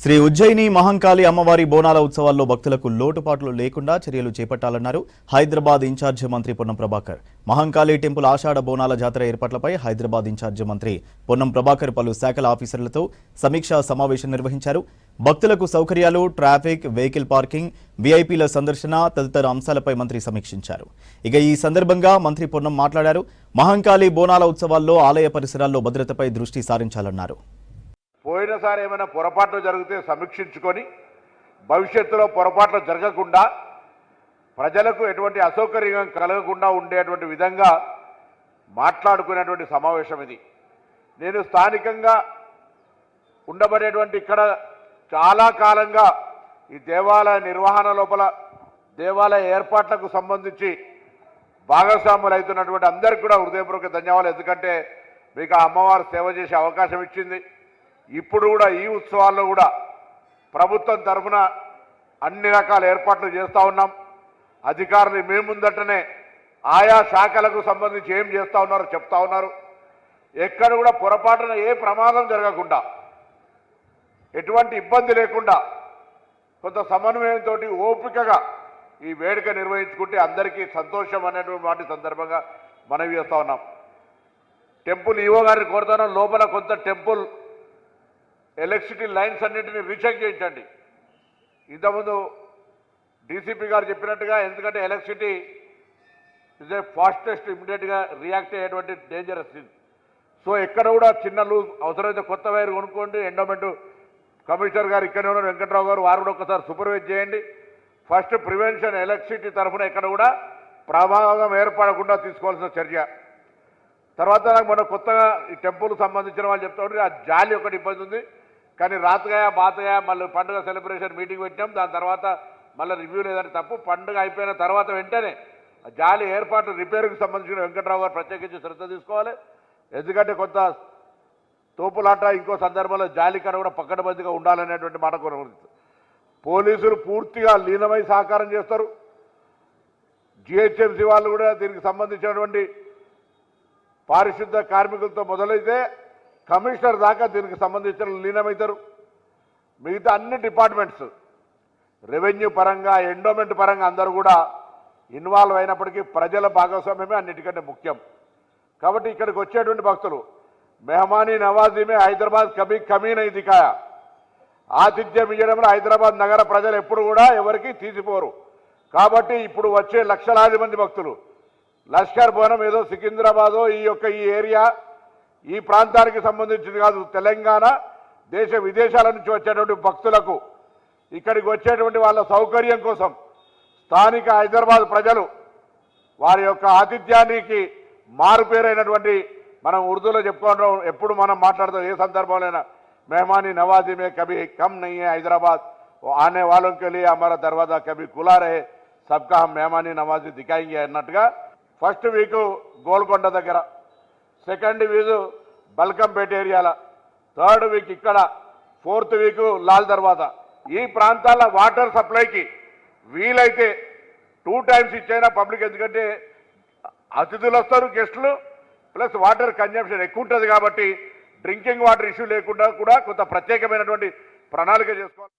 శ్రీ ఉజ్జయిని మహంకాళి అమ్మవారి బోనాల ఉత్సవాల్లో భక్తులకు లోటుపాట్లు లేకుండా చర్యలు చేపట్టాలన్నారు హైదరాబాద్ ఇన్ఛార్జ్ మంత్రి పొన్నం ప్రభాకర్. మహంకాళి టెంపుల్ ఆషాఢ బోనాల జాతర ఏర్పాట్లపై హైదరాబాద్ ఇన్ఛార్జ్ మంత్రి పొన్నం ప్రభాకర్ పలు శాఖల ఆఫీసర్లతో సమీక్షా సమావేశం నిర్వహించారు. భక్తులకు సౌకర్యాలు, ట్రాఫిక్, వెహికల్ పార్కింగ్, వీఐపీల సందర్శన తదితర అంశాలపై మంత్రి సమీక్షించారు. ఇక ఈ సందర్భంగా మంత్రి పొన్నం మాట్లాడారు. మహంకాళి బోనాల ఉత్సవాల్లో ఆలయ పరిసరాల్లో భద్రతపై దృష్టి సారించాలన్నారు. పోయినసారి ఏమైనా పొరపాట్లు జరిగితే సమీక్షించుకొని భవిష్యత్తులో పొరపాట్లు జరగకుండా ప్రజలకు ఎటువంటి అసౌకర్యం కలగకుండా ఉండేటువంటి విధంగా మాట్లాడుకునేటువంటి సమావేశం ఇది. నేను స్థానికంగా ఉండబడేటువంటి ఇక్కడ చాలా కాలంగా ఈ దేవాలయ నిర్వహణ లోపల దేవాలయ ఏర్పాట్లకు సంబంధించి భాగస్వాములు అవుతున్నటువంటి అందరికీ కూడా హృదయపూర్వక ధన్యవాదాలు. ఎందుకంటే మీకు ఆ అమ్మవారు సేవ చేసే అవకాశం ఇచ్చింది. ఇప్పుడు కూడా ఈ ఉత్సవాల్లో కూడా ప్రభుత్వం తరఫున అన్ని రకాల ఏర్పాట్లు చేస్తూ ఉన్నాం. అధికారులు మేము ముందటనే ఆయా శాఖలకు సంబంధించి ఏం చేస్తూ ఉన్నారో చెప్తా ఉన్నారు. ఎక్కడ కూడా పొరపాటున ఏ ప్రమాదం జరగకుండా, ఎటువంటి ఇబ్బంది లేకుండా కొంత సమన్వయంతో ఓపికగా ఈ వేడుక నిర్వహించుకుంటే అందరికీ సంతోషం అనేటువంటి వాటి సందర్భంగా మనవి చేస్తూ ఉన్నాం. టెంపుల్ ఈవో గారిని కోరుతున్నాం, లోపల కొంత టెంపుల్ ఎలక్ట్రిసిటీ లైన్స్ అన్నింటినీ రీచెక్ చేయించండి. ఇంతకుముందు డీసీపీ గారు చెప్పినట్టుగా, ఎందుకంటే ఎలక్ట్రిసిటీ ఇస్ ఏ ఫాస్టెస్ట్ ఇమ్మీడియట్గా రియాక్ట్ అయ్యేటువంటి డేంజరస్ థింగ్. సో ఎక్కడ కూడా చిన్న లూజ్ అవసరమైతే కొత్త వైర్ కొనుక్కోండి. ఎండోమెంట్ కమిషనర్ గారు ఇక్కడే ఉన్నారు, వెంకట్రావు గారు, వారు కూడా ఒకసారి సూపర్వైజ్ చేయండి. ఫస్ట్ ప్రివెన్షన్ ఎలక్ట్రిసిటీ తరఫున ఎక్కడ కూడా ప్రమాదం ఏర్పడకుండా తీసుకోవాల్సిన చర్య. తర్వాత మన కొత్తగా ఈ టెంపుల్కి సంబంధించిన వాళ్ళు చెప్తా ఉంటే ఆ జాలి ఒకటి ఇబ్బంది ఉంది. కానీ రాతగా బాతగా మళ్ళీ పండుగ సెలబ్రేషన్ మీటింగ్ పెట్టినాం. దాని తర్వాత మళ్ళీ రివ్యూ లేదని తప్పు. పండుగ అయిపోయిన తర్వాత వెంటనే జాలి ఏర్పాటు రిపేర్కి సంబంధించిన వెంకట్రావు గారు ప్రత్యేకించి శ్రద్ధ తీసుకోవాలి. ఎందుకంటే కొంత తోపులాట ఇంకో సందర్భంలో జాలి కన్నా కూడా పక్కడబందిగా ఉండాలనేటువంటి మాట కొనగలుగుతుంది. పోలీసులు పూర్తిగా లీనమై సహకారం చేస్తారు. జిహెచ్ఎంసీ వాళ్ళు కూడా దీనికి సంబంధించినటువంటి పారిశుద్ధ కార్మికులతో మొదలైతే కమిషనర్ దాకా దీనికి సంబంధించిన లీనమవుతారు. మిగతా అన్ని డిపార్ట్మెంట్స్ రెవెన్యూ పరంగా, ఎండోమెంట్ పరంగా అందరూ కూడా ఇన్వాల్వ్ అయినప్పటికీ ప్రజల భాగస్వామ్యమే అన్నిటికంటే ముఖ్యం. కాబట్టి ఇక్కడికి వచ్చేటువంటి భక్తులు మెహమానీ నవాజీమే హైదరాబాద్ కభీ కమీ నహీ దిఖాయా. ఆతిథ్యం ఇవ్వడంలో హైదరాబాద్ నగర ప్రజలు ఎప్పుడు కూడా ఎవరికి తీసిపోరు. కాబట్టి ఇప్పుడు వచ్చే లక్షలాది మంది భక్తులు లష్కర్ భవనం ఏదో సికింద్రాబాదో ఈ ఏరియా ఈ ప్రాంతానికి సంబంధించింది కాదు. తెలంగాణ దేశ విదేశాల నుంచి వచ్చేటువంటి భక్తులకు ఇక్కడికి వచ్చేటువంటి వాళ్ళ సౌకర్యం కోసం స్థానిక హైదరాబాద్ ప్రజలు వారి యొక్క ఆతిథ్యానికి మారుపేరైనటువంటి, మనం ఉర్దూలో చెప్పుకుంటాం, ఎప్పుడు మనం మాట్లాడుతాం ఏ సందర్భంలోనైనా, మెహమానీ నవాజీ మే కభీ కమ్ నహీ హై హైదరాబాద్, ఆనే వాళ్ళం కే లియే హమారా దర్వాజా కభీ ఖులా రహే, సబ్కా హమ్ మెహమానీ నవాజీ దిఖాయింగే అన్నట్టుగా ఫస్ట్ వీక్ గోల్కొండ దగ్గర, సెకండ్ వీక్ బల్కంపేట ఏరియాల, థర్డ్ వీక్ ఇక్కడ, ఫోర్త్ వీక్ లాల్ దర్వాజా. ఈ ప్రాంతాల వాటర్ సప్లైకి వీలైతే 2 times ఇచ్చైనా పబ్లిక్, ఎందుకంటే అతిథులు వస్తారు, గెస్టులు, ప్లస్ వాటర్ కన్జంప్షన్ ఎక్కువ ఉంటుంది. కాబట్టి డ్రింకింగ్ వాటర్ ఇష్యూ లేకుండా కూడా కొంత ప్రత్యేకమైనటువంటి ప్రణాళిక చేసుకోవాలి.